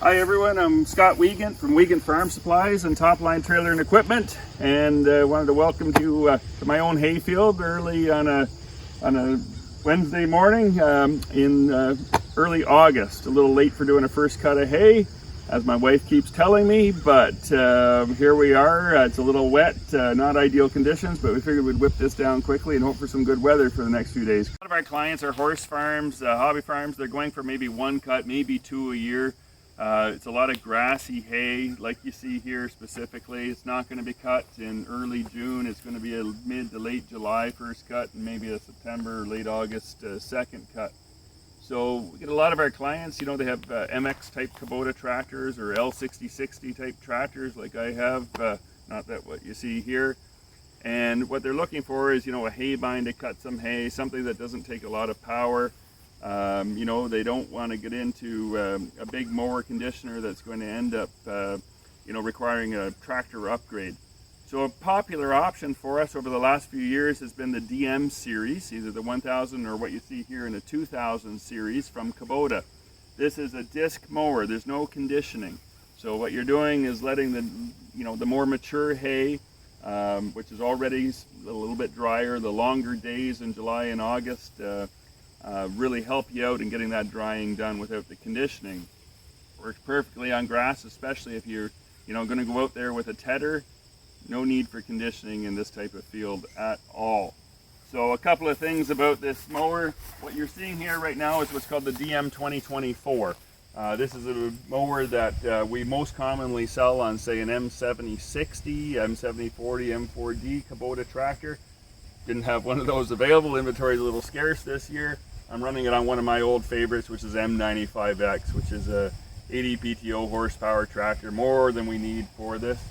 Hi everyone, I'm Scott Wiegand from Wiegand Farm Supplies and Top Line Trailer and Equipment, and wanted to welcome you to my own hayfield early on a Wednesday morning in early August. A little late for doing a first cut of hay, as my wife keeps telling me, but here we are. It's a little wet, not ideal conditions, but we figured we'd whip this down quickly and hope for some good weather for the next few days. A lot of our clients are horse farms, hobby farms. They're going for maybe one cut, maybe two a year. It's a lot of grassy hay, like you see here specifically. It's not going to be cut in early June. It's going to be a mid to late July first cut, and maybe a September or late August second cut. So we get a lot of our clients, you know, they have MX type Kubota tractors or L6060 type tractors like I have, not that what you see here. And what they're looking for is, you know, a hay bind to cut some hay, something that doesn't take a lot of power. You know, they don't want to get into a big mower conditioner that's going to end up, you know, requiring a tractor upgrade. So a popular option for us over the last few years has been the DM series, either the 1000 or what you see here in the 2000 series from Kubota. This is a disc mower. There's no conditioning. So what you're doing is letting the, you know, the more mature hay, which is already a little bit drier, the longer days in July and August, really help you out in getting that drying done without the conditioning. Works perfectly on grass, especially if you're, you know, going to go out there with a tedder. No need for conditioning in this type of field at all. So a couple of things about this mower. What you're seeing here right now is what's called the DM2028. This is a mower that we most commonly sell on, say, an M7060, M7040, M4D Kubota tractor. Didn't have one of those available. Inventory is a little scarce this year. I'm running it on one of my old favorites, which is M95X, which is a 80 PTO horsepower tractor, more than we need for this.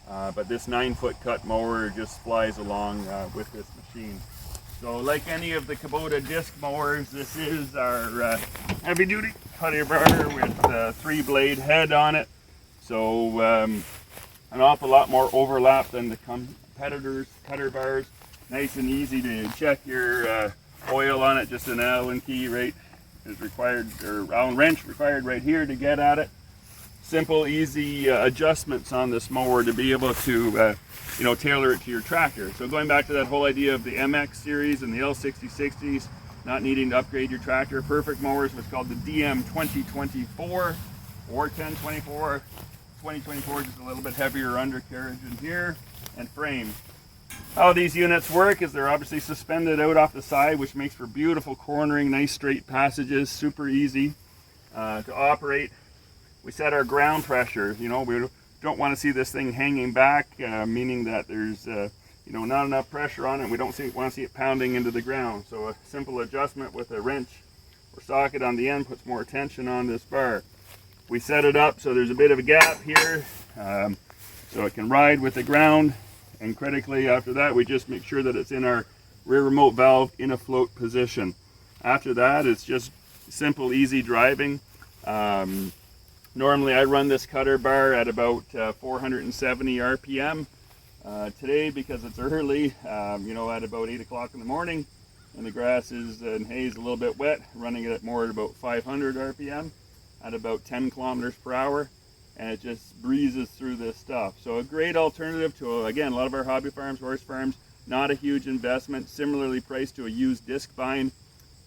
But this 9-foot cut mower just flies along with this machine. So like any of the Kubota disc mowers, this is our heavy duty cutter bar with a 3-blade head on it. So an awful lot more overlap than the competitors' cutter bars. Nice and easy to check your oil on it. Just an Allen key right is required, or Allen wrench required right here to get at it. Simple, easy adjustments on this mower to be able to, you know, tailor it to your tractor. So going back to that whole idea of the MX series and the L6060s, not needing to upgrade your tractor, perfect mowers, what's called the DM2024 or 1024. 2024 is just a little bit heavier undercarriage in here and frame. How these units work is they're obviously suspended out off the side, which makes for beautiful cornering, nice straight passages, super easy to operate. We set our ground pressure. You know, we don't want to see this thing hanging back, meaning that there's you know, not enough pressure on it. We don't want to see it pounding into the ground. So a simple adjustment with a wrench or socket on the end puts more tension on this bar. We set it up so there's a bit of a gap here, so it can ride with the ground. And critically, after that, we just make sure that it's in our rear remote valve in a float position. After that, it's just simple, easy driving. Normally I run this cutter bar at about 470 RPM. Today, because it's early, you know, at about 8 o'clock in the morning, and the grass and hay is a little bit wet, running it at more at about 500 RPM at about 10 kilometers per hour, and it just breezes through this stuff. So a great alternative to, again, a lot of our hobby farms, horse farms, not a huge investment, similarly priced to a used disc bind.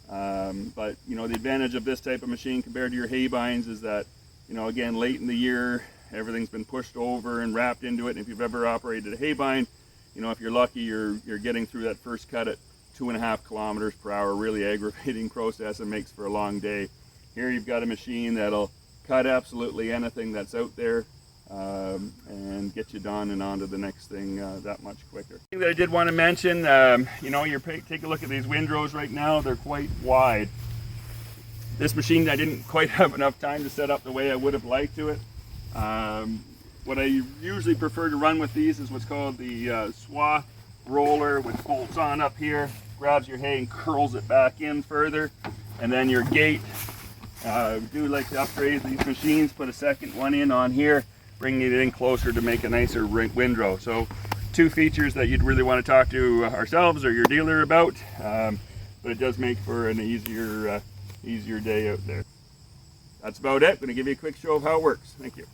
But, you know, the advantage of this type of machine compared to your hay binds is that, you know, again, late in the year, everything's been pushed over and wrapped into it. And if you've ever operated a hay bind, you know, if you're lucky, you're getting through that first cut at 2.5 kilometers per hour, really aggravating process and makes for a long day. Here you've got a machine that'll cut absolutely anything that's out there and get you done and on to the next thing that much quicker. Thing that I did want to mention, you know, take a look at these windrows right now. They're quite wide. This machine, I didn't quite have enough time to set up the way I would have liked to it. What I usually prefer to run with these is what's called the swath roller, which bolts on up here, grabs your hay and curls it back in further. And then your gate, do like to upgrade these machines, put a second one in on here, bringing it in closer to make a nicer windrow. So 2 features that you'd really want to talk to ourselves or your dealer about, but it does make for an easier day out there. that's about it. I'm going to give you a quick show of how it works. Thank you.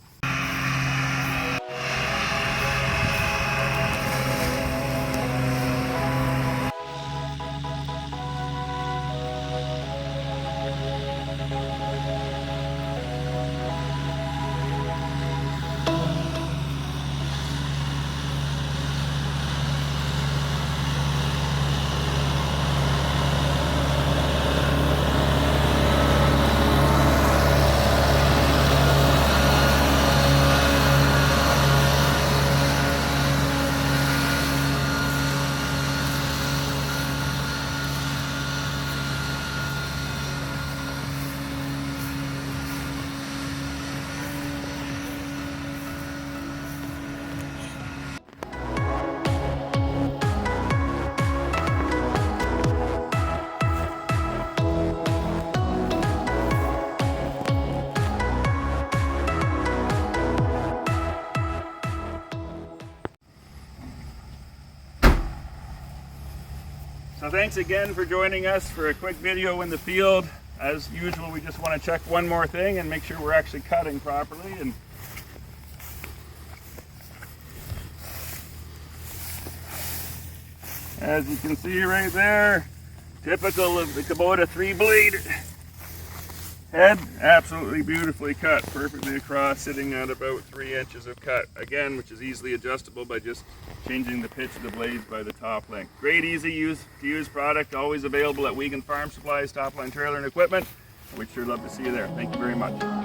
So thanks again for joining us for a quick video in the field. As usual, we just want to check one more thing and make sure we're actually cutting properly. And as you can see right there, typical of the Kubota 3-blade head, absolutely beautifully cut, perfectly across, sitting at about 3 inches of cut. Again, which is easily adjustable by just changing the pitch of the blades by the top length. Great, easy to use product, always available at Wiegand Farm Supplies, Top Line Trailer and Equipment. We'd sure love to see you there. Thank you very much.